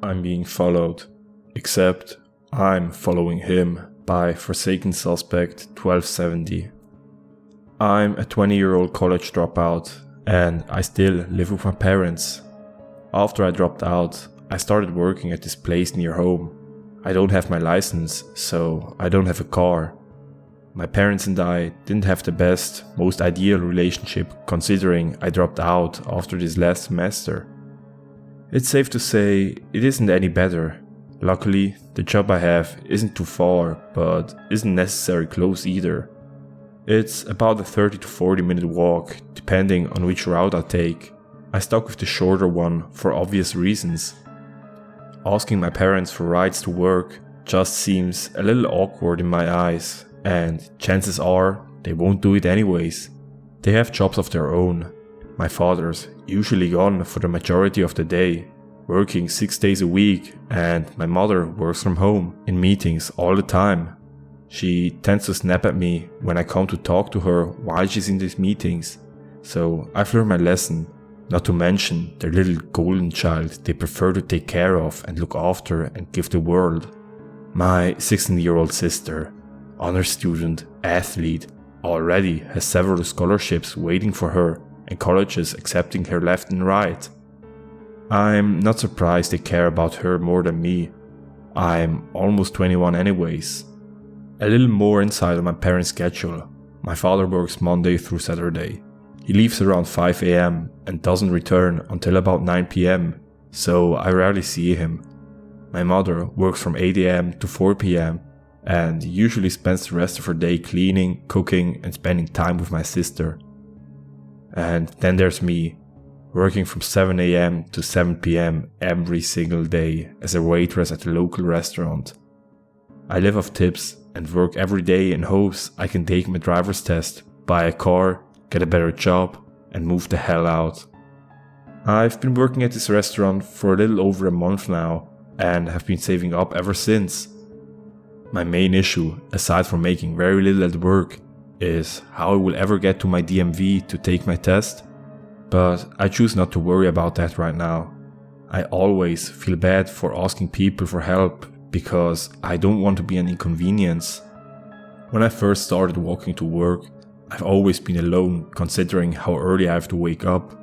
I'm being followed. Except I'm following him by Forsaken Suspect 1270. I'm a 20-year-old college dropout and I still live with my parents. After I dropped out, I started working at this place near home. I don't have my license, so I don't have a car. My parents and I didn't have the best, most ideal relationship considering I dropped out after this last semester. It's safe to say it isn't any better. Luckily, the job I have isn't too far, but isn't necessarily close either. It's about a 30 to 40 minute walk, depending on which route I take. I stuck with the shorter one for obvious reasons. Asking my parents for rides to work just seems a little awkward in my eyes, and chances are they won't do it anyways. They have jobs of their own. My father's usually gone for the majority of the day, working 6 days a week, and my mother works from home in meetings all the time. She tends to snap at me when I come to talk to her while she's in these meetings, so I've learned my lesson, not to mention their little golden child they prefer to take care of and look after and give the world. My 16-year-old sister, honor student, athlete, already has several scholarships waiting for her and colleges accepting her left and right. I'm not surprised they care about her more than me. I'm almost 21 anyways. A little more insight on my parents' schedule. My father works Monday through Saturday. He leaves around 5 AM and doesn't return until about 9 PM, so I rarely see him. My mother works from 8 AM to 4 PM and usually spends the rest of her day cleaning, cooking and spending time with my sister. And then there's me, working from 7 AM to 7 PM every single day as a waitress at a local restaurant. I live off tips and work every day in hopes I can take my driver's test, buy a car, get a better job, and move the hell out. I've been working at this restaurant for a little over a month now and have been saving up ever since. My main issue, aside from making very little at work, is how I will ever get to my DMV to take my test. But I choose not to worry about that right now. I always feel bad for asking people for help because I don't want to be an inconvenience. When I first started walking to work, I've always been alone considering how early I have to wake up.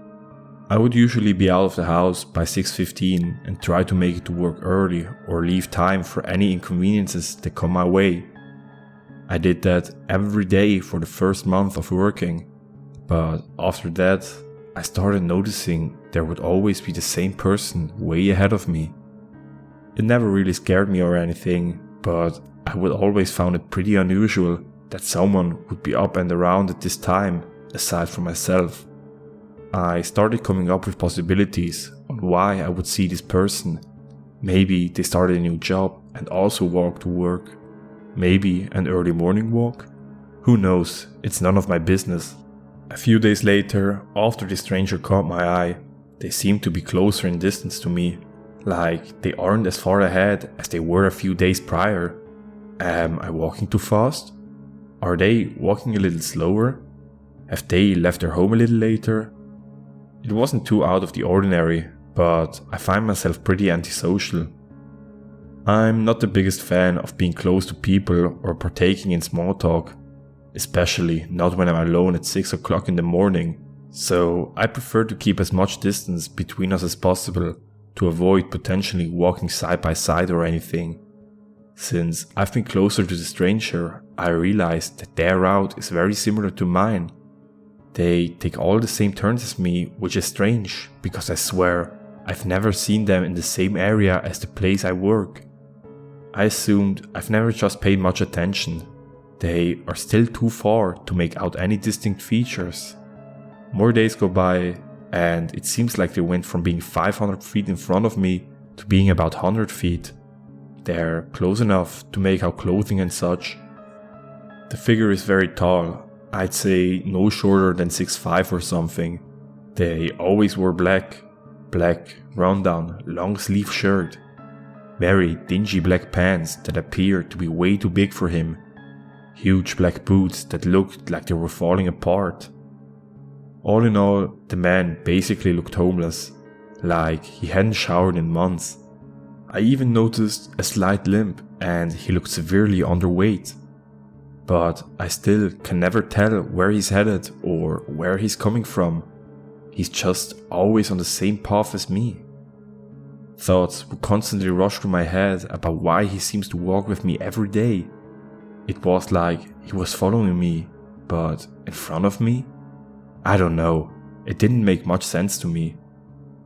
I would usually be out of the house by 6:15 and try to make it to work early or leave time for any inconveniences that come my way. I did that every day for the first month of working, but after that I started noticing there would always be the same person way ahead of me. It never really scared me or anything, but I would always found it pretty unusual that someone would be up and around at this time, aside from myself. I started coming up with possibilities on why I would see this person. Maybe they started a new job and also walked to work. Maybe an early morning walk? Who knows, it's none of my business. A few days later, after the stranger caught my eye, they seemed to be closer in distance to me, like they aren't as far ahead as they were a few days prior. Am I walking too fast? Are they walking a little slower? Have they left their home a little later? It wasn't too out of the ordinary, but I find myself pretty antisocial. I'm not the biggest fan of being close to people or partaking in small talk, especially not when I'm alone at 6 o'clock in the morning, so I prefer to keep as much distance between us as possible to avoid potentially walking side by side or anything. Since I've been closer to the stranger, I realized that their route is very similar to mine. They take all the same turns as me, which is strange, because I swear I've never seen them in the same area as the place I work. I assumed I've never just paid much attention. They are still too far to make out any distinct features. More days go by, and it seems like they went from being 500 feet in front of me to being about 100 feet. They're close enough to make out clothing and such. The figure is very tall, I'd say no shorter than 6'5" or something. They always wore black, rundown, long sleeve shirt. Very dingy black pants that appeared to be way too big for him. Huge black boots that looked like they were falling apart. All in all, the man basically looked homeless, like he hadn't showered in months. I even noticed a slight limp and he looked severely underweight. But I still can never tell where he's headed or where he's coming from. He's just always on the same path as me. Thoughts would constantly rush through my head about why he seems to walk with me every day. It was like he was following me, but in front of me? I don't know, it didn't make much sense to me.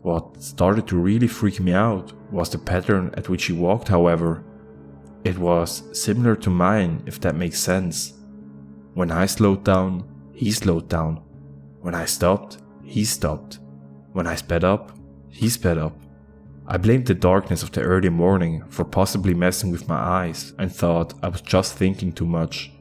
What started to really freak me out was the pattern at which he walked, however. It was similar to mine, if that makes sense. When I slowed down, he slowed down. When I stopped, he stopped. When I sped up, he sped up. I blamed the darkness of the early morning for possibly messing with my eyes and thought I was just thinking too much.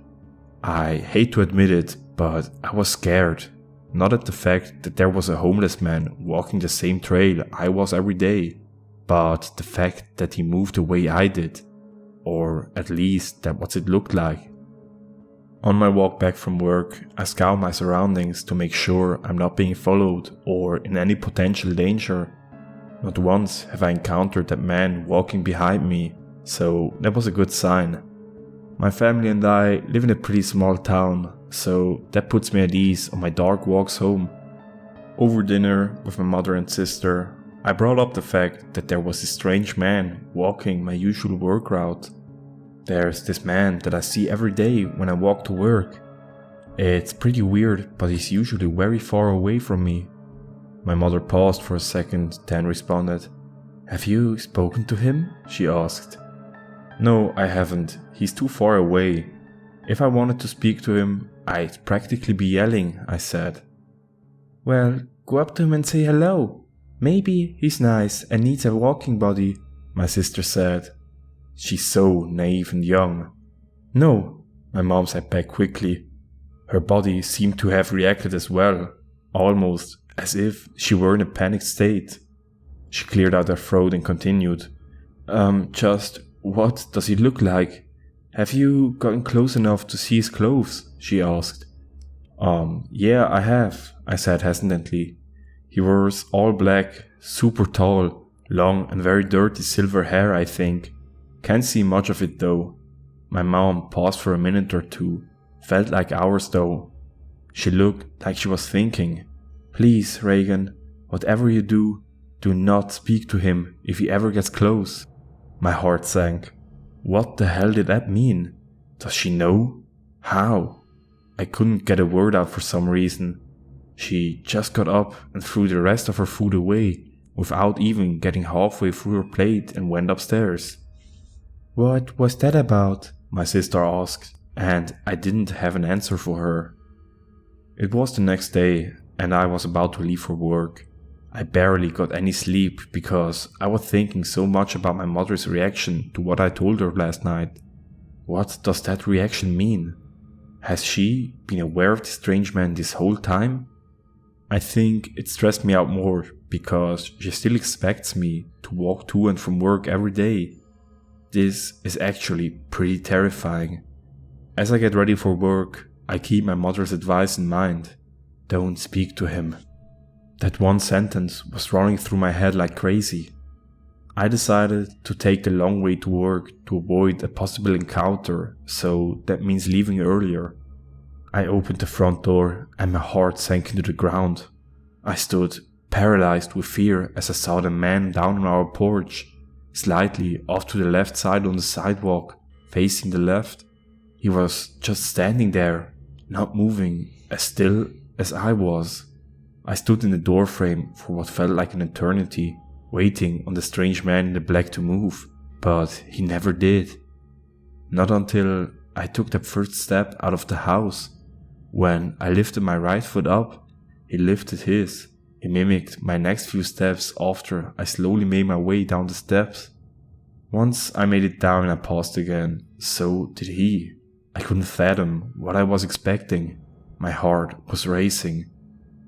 I hate to admit it, but I was scared. Not at the fact that there was a homeless man walking the same trail I was every day, but the fact that he moved the way I did. Or at least that what it looked like. On my walk back from work, I scout my surroundings to make sure I'm not being followed or in any potential danger. Not once have I encountered that man walking behind me, so that was a good sign. My family and I live in a pretty small town, so that puts me at ease on my dark walks home. Over dinner with my mother and sister, I brought up the fact that there was this strange man walking my usual work route. There's this man that I see every day when I walk to work. It's pretty weird, but he's usually very far away from me. My mother paused for a second, then responded, "Have you spoken to him?" she asked. "No, I haven't. He's too far away. If I wanted to speak to him, I'd practically be yelling," I said. "Well, go up to him and say hello. Maybe he's nice and needs a walking buddy," my sister said. She's so naive and young. "No," my mom said back quickly. Her body seemed to have reacted as well, almost as if she were in a panicked state. She cleared out her throat and continued, Just what does he look like? Have you gotten close enough to see his clothes?" she asked. Yeah, I have," I said hesitantly. "He wears all black, super tall, long and very dirty silver hair, I think. Can't see much of it though." My mom paused for a minute or two, felt like hours though. She looked like she was thinking. "Please, Reagan, whatever you do, do not speak to him if he ever gets close." My heart sank. What the hell did that mean? Does she know? How? I couldn't get a word out for some reason. She just got up and threw the rest of her food away, without even getting halfway through her plate, and went upstairs. "What was that about?" my sister asked, and I didn't have an answer for her. It was the next day, and I was about to leave for work. I barely got any sleep because I was thinking so much about my mother's reaction to what I told her last night. What does that reaction mean? Has she been aware of the strange man this whole time? I think it stressed me out more because she still expects me to walk to and from work every day. This is actually pretty terrifying. As I get ready for work, I keep my mother's advice in mind. Don't speak to him. That one sentence was running through my head like crazy. I decided to take the long way to work to avoid a possible encounter, so that means leaving earlier. I opened the front door and my heart sank into the ground. I stood paralyzed with fear as I saw the man down on our porch, slightly off to the left side on the sidewalk, facing the left. He was just standing there, not moving, as still as I was. I stood in the doorframe for what felt like an eternity, waiting on the strange man in the black to move, but he never did. Not until I took that first step out of the house. When I lifted my right foot up, he lifted his. He mimicked my next few steps after I slowly made my way down the steps. Once I made it down, I paused again. So did he. I couldn't fathom what I was expecting. My heart was racing.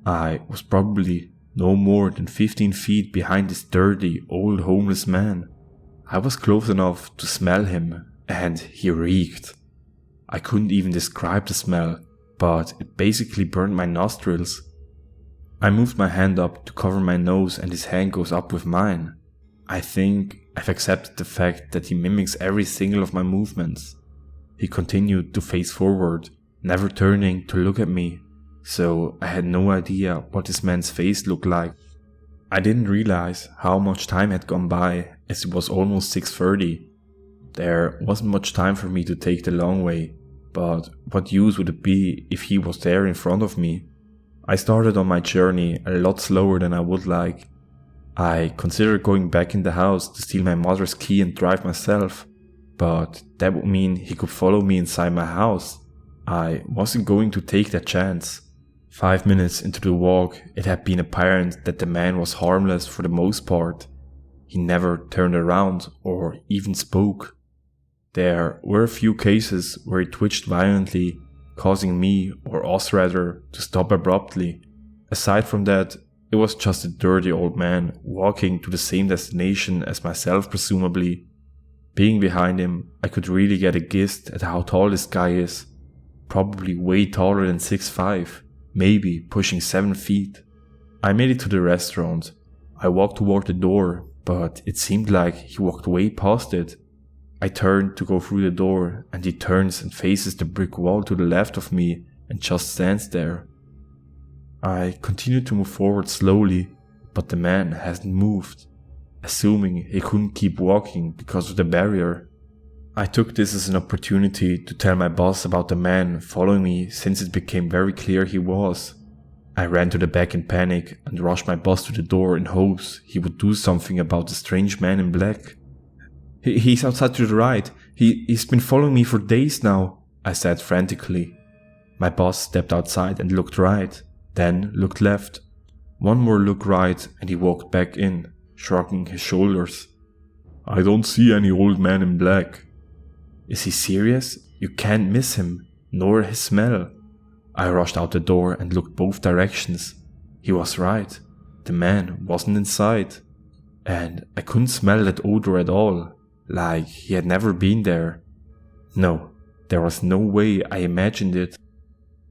I was probably no more than 15 feet behind this dirty, old homeless man. I was close enough to smell him, and he reeked. I couldn't even describe the smell, but it basically burned my nostrils. I moved my hand up to cover my nose and his hand goes up with mine. I think I've accepted the fact that he mimics every single of my movements. He continued to face forward, never turning to look at me, so I had no idea what this man's face looked like. I didn't realize how much time had gone by, as it was almost 6:30. There wasn't much time for me to take the long way, but what use would it be if he was there in front of me? I started on my journey a lot slower than I would like. I considered going back in the house to steal my mother's key and drive myself, but that would mean he could follow me inside my house. I wasn't going to take that chance. 5 minutes into the walk, it had been apparent that the man was harmless for the most part. He never turned around or even spoke. There were a few cases where he twitched violently, causing me, or us rather, to stop abruptly. Aside from that, it was just a dirty old man walking to the same destination as myself presumably. Being behind him, I could really get a gist at how tall this guy is. Probably way taller than 6'5", maybe pushing 7 feet. I made it to the restaurant. I walked toward the door, but it seemed like he walked way past it. I turned to go through the door, and he turns and faces the brick wall to the left of me and just stands there. I continued to move forward slowly, but the man hasn't moved, assuming he couldn't keep walking because of the barrier. I took this as an opportunity to tell my boss about the man following me since it became very clear he was. I ran to the back in panic and rushed my boss to the door in hopes he would do something about the strange man in black. He's outside to the right. He's been following me for days now, I said frantically. My boss stepped outside and looked right, then looked left. One more look right and he walked back in, shrugging his shoulders. I don't see any old man in black. Is he serious? You can't miss him, nor his smell. I rushed out the door and looked both directions. He was right. The man wasn't in sight. And I couldn't smell that odor at all. Like he had never been there. No, there was no way I imagined it.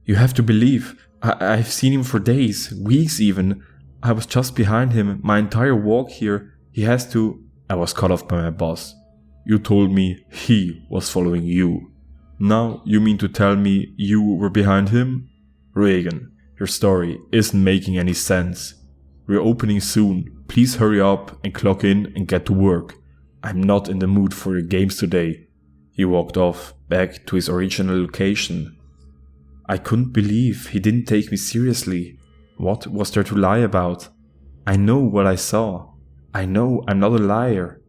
You have to believe, I've seen him for days, weeks even. I was just behind him my entire walk here. He has to... I was cut off by my boss. You told me he was following you. Now you mean to tell me you were behind him? Reagan, your story isn't making any sense. We're opening soon. Please hurry up and clock in and get to work. I'm not in the mood for your games today. He walked off, back to his original location. I couldn't believe he didn't take me seriously. What was there to lie about? I know what I saw. I know I'm not a liar.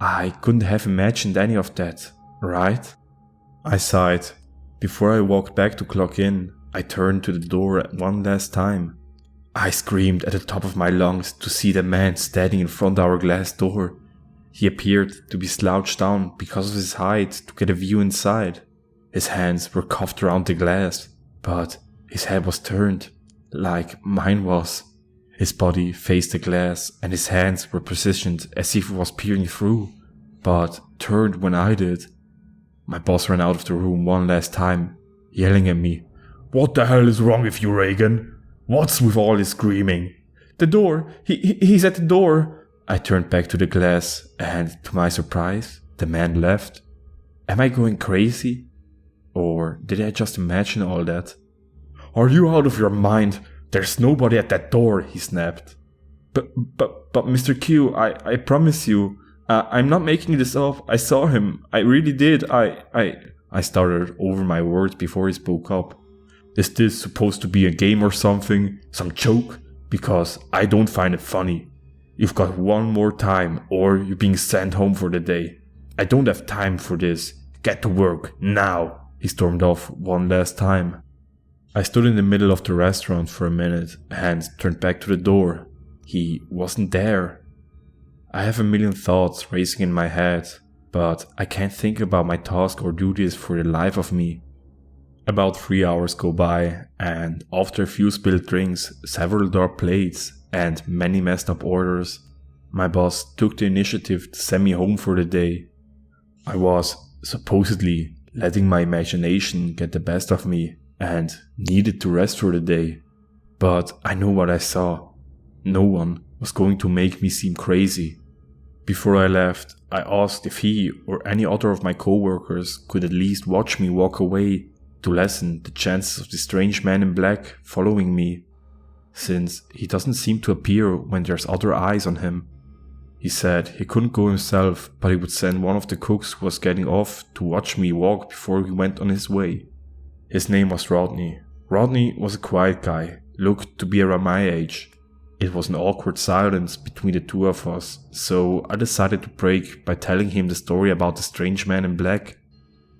I couldn't have imagined any of that, right? I sighed. Before I walked back to clock in, I turned to the door one last time. I screamed at the top of my lungs to see the man standing in front of our glass door. He appeared to be slouched down because of his height to get a view inside. His hands were cuffed around the glass, but his head was turned, like mine was. His body faced the glass and his hands were positioned as if he was peering through, but turned when I did. My boss ran out of the room one last time, yelling at me. What the hell is wrong with you, Reagan? What's with all this screaming? The door! He's at the door! I turned back to the glass and, to my surprise, the man left. Am I going crazy? Or did I just imagine all that? Are you out of your mind? There's nobody at that door, he snapped. But Mr. Q, I promise you, I'm not making this up. I saw him. I really did. I started over my words before he spoke up. Is this supposed to be a game or something? Some joke? Because I don't find it funny. You've got one more time or you're being sent home for the day. I don't have time for this. Get to work, now. He stormed off one last time. I stood in the middle of the restaurant for a minute and turned back to the door. He wasn't there. I have a million thoughts racing in my head, but I can't think about my task or duties for the life of me. About 3 hours go by, and after a few spilled drinks, several dark plates, and many messed up orders, my boss took the initiative to send me home for the day. I was, supposedly, letting my imagination get the best of me and needed to rest for the day. But I knew what I saw. No one was going to make me seem crazy. Before I left, I asked if he or any other of my coworkers could at least watch me walk away to lessen the chances of the strange man in black following me, since he doesn't seem to appear when there's other eyes on him. He said he couldn't go himself, but he would send one of the cooks who was getting off to watch me walk before he went on his way. His name was Rodney. Rodney was a quiet guy, looked to be around my age. It was an awkward silence between the two of us, so I decided to break by telling him the story about the strange man in black.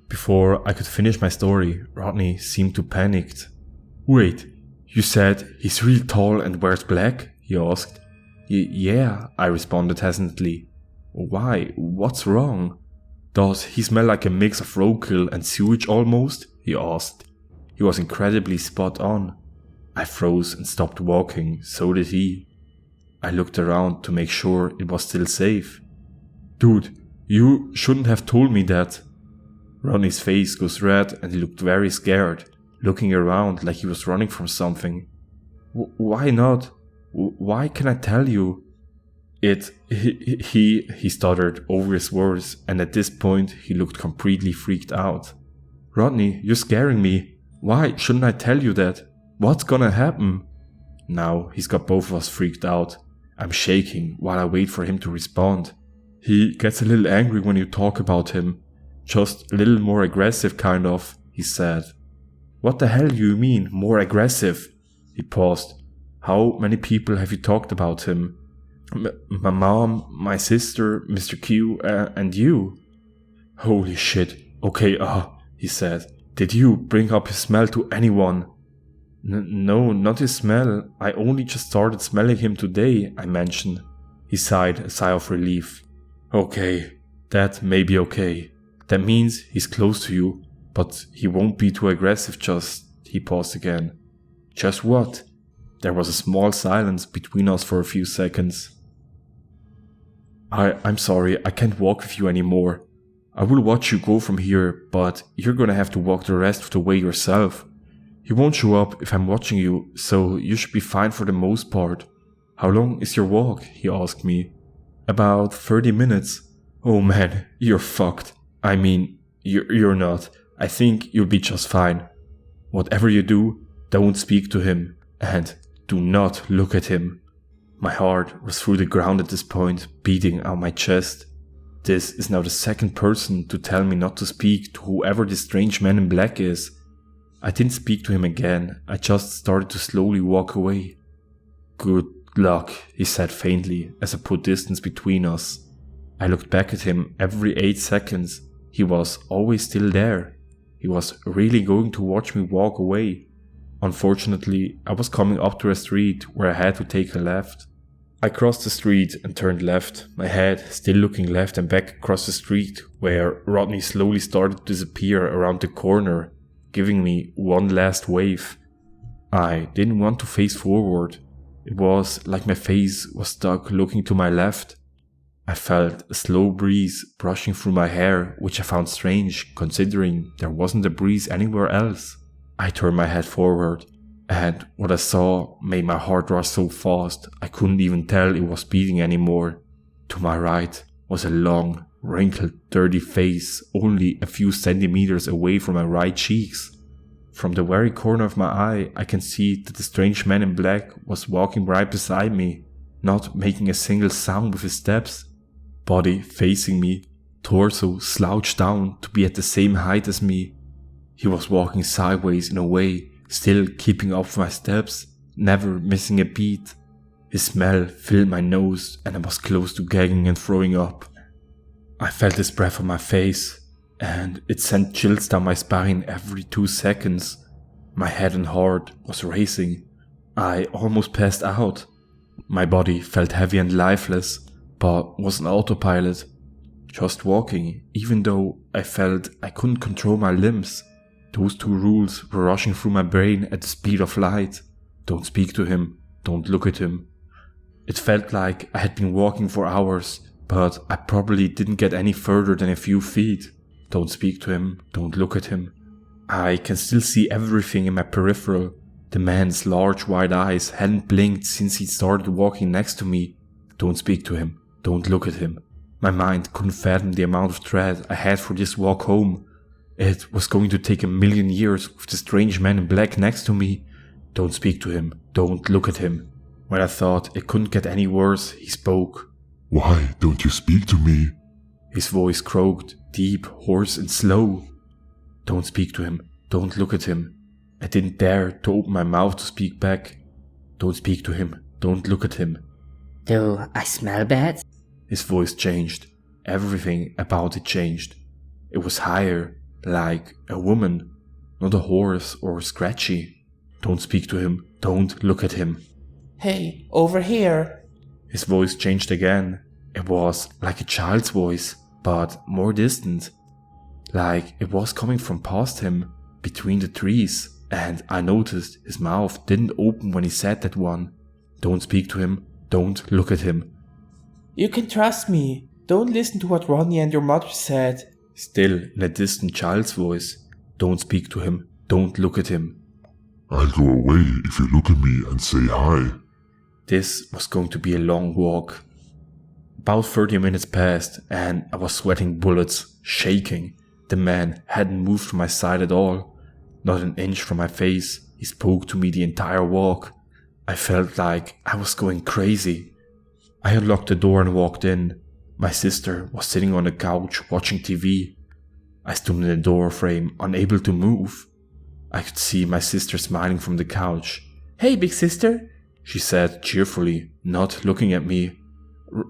Before I could finish my story, Rodney seemed to panicked. "Wait, you said he's real tall and wears black?" he asked. Yeah, I responded hesitantly. "Why? What's wrong?" "Does he smell like a mix of roadkill and sewage almost?" he asked. He was incredibly spot on. I froze and stopped walking, so did he. I looked around to make sure it was still safe. "Dude, you shouldn't have told me that." Ronnie's face goes red and he looked very scared, looking around like he was running from something. Why not? Why can I tell you?" He stuttered over his words, and at this point he looked completely freaked out. "Rodney, you're scaring me. Why shouldn't I tell you that? What's gonna happen?" Now he's got both of us freaked out. I'm shaking while I wait for him to respond. "He gets a little angry when you talk about him. Just a little more aggressive kind of," he said. "What the hell do you mean, more aggressive?" He paused. "How many people have you talked about him?" My mom, my sister, Mr. Q, and you." "Holy shit. Okay, he said. "Did you bring up his smell to anyone?" No, not his smell. I only just started smelling him today," I mentioned. He sighed a sigh of relief. "Okay, that may be okay. That means he's close to you, but he won't be too aggressive he paused again. "Just what?" There was a small silence between us for a few seconds. I'm sorry, I can't walk with you anymore. I will watch you go from here, but you're gonna have to walk the rest of the way yourself. He won't show up if I'm watching you, so you should be fine for the most part. How long is your walk?" he asked me. "About 30 minutes. Oh man, you're fucked. I mean, you're not. I think you'll be just fine. Whatever you do, don't speak to him, and do not look at him." My heart was through the ground at this point, beating out my chest. This is now the second person to tell me not to speak to whoever this strange man in black is. I didn't speak to him again, I just started to slowly walk away. "Good luck," he said faintly as I put distance between us. I looked back at him every 8 seconds. He was always still there. He was really going to watch me walk away. Unfortunately, I was coming up to a street where I had to take a left. I crossed the street and turned left, my head still looking left and back across the street, where Rodney slowly started to disappear around the corner, giving me one last wave. I didn't want to face forward. It was like my face was stuck looking to my left. I felt a slow breeze brushing through my hair, which I found strange considering there wasn't a breeze anywhere else. I turned my head forward, and what I saw made my heart rush so fast I couldn't even tell it was beating anymore. To my right was a long, wrinkled, dirty face only a few centimeters away from my right cheeks. From the very corner of my eye I can see that the strange man in black was walking right beside me, not making a single sound with his steps. Body facing me, torso slouched down to be at the same height as me. He was walking sideways in a way, still keeping up with my steps, never missing a beat. His smell filled my nose and I was close to gagging and throwing up. I felt his breath on my face, and it sent chills down my spine every 2 seconds. My head and heart was racing. I almost passed out. My body felt heavy and lifeless, but was on autopilot. Just walking, even though I felt I couldn't control my limbs. Those 2 rules were rushing through my brain at the speed of light. Don't speak to him, don't look at him. It felt like I had been walking for hours, but I probably didn't get any further than a few feet. Don't speak to him, don't look at him. I can still see everything in my peripheral. The man's large wide eyes hadn't blinked since he started walking next to me. Don't speak to him, don't look at him. My mind couldn't fathom the amount of dread I had for this walk home. It was going to take 1,000,000 years with the strange man in black next to me. Don't speak to him. Don't look at him. When I thought it couldn't get any worse, he spoke. Why don't you speak to me? His voice croaked, deep, hoarse and slow. Don't speak to him. Don't look at him. I didn't dare to open my mouth to speak back. Don't speak to him. Don't look at him. Do I smell bad? His voice changed. Everything about it changed. It was higher, like a woman, not a horse or scratchy. Don't speak to him. Don't look at him. Hey, over here. His voice changed again. It was like a child's voice, but more distant. Like it was coming from past him, between the trees, and I noticed his mouth didn't open when he said that one. Don't speak to him. Don't look at him. You can trust me. Don't listen to what Ronnie and your mother said. Still in a distant child's voice. Don't speak to him. Don't look at him. I'll go away if you look at me and say hi. This was going to be a long walk. About 30 minutes passed and I was sweating bullets, shaking. The man hadn't moved from my side at all. Not an inch from my face. He spoke to me the entire walk. I felt like I was going crazy. I unlocked the door and walked in. My sister was sitting on the couch watching TV. I stood in the door frame, unable to move. I could see my sister smiling from the couch. "Hey, big sister," she said cheerfully, not looking at me.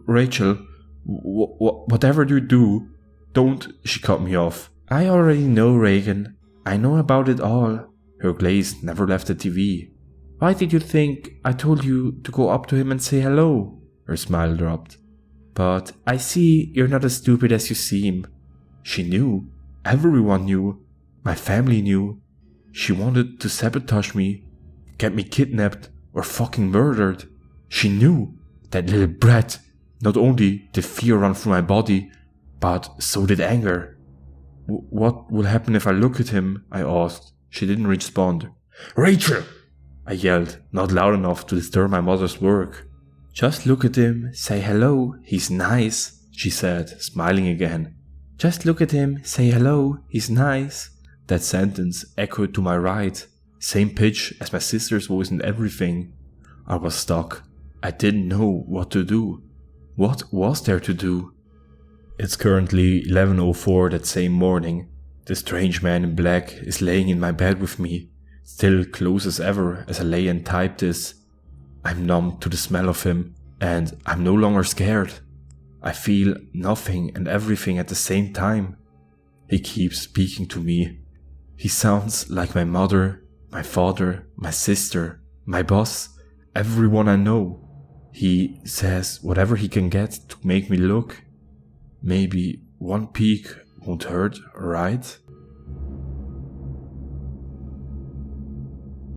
"Rachel, whatever you do, don't," she cut me off. "I already know, Reagan. I know about it all." Her glaze never left the TV. "Why did you think I told you to go up to him and say hello?" Her smile dropped. "But I see you're not as stupid as you seem." She knew. Everyone knew. My family knew. She wanted to sabotage me, get me kidnapped or fucking murdered. She knew. That little brat. Not only did fear run through my body, but so did anger. "What will happen if I look at him?" I asked. She didn't respond. "Rachel!" I yelled, not loud enough to disturb my mother's work. "Just look at him, say hello, he's nice," she said, smiling again. "Just look at him, say hello, he's nice." That sentence echoed to my right, same pitch as my sister's voice and everything. I was stuck. I didn't know what to do. What was there to do? It's currently 11:04 that same morning. The strange man in black is laying in my bed with me, still close as ever as I lay and type this. I'm numb to the smell of him, and I'm no longer scared. I feel nothing and everything at the same time. He keeps speaking to me. He sounds like my mother, my father, my sister, my boss, everyone I know. He says whatever he can get to make me look. Maybe one peek won't hurt, right?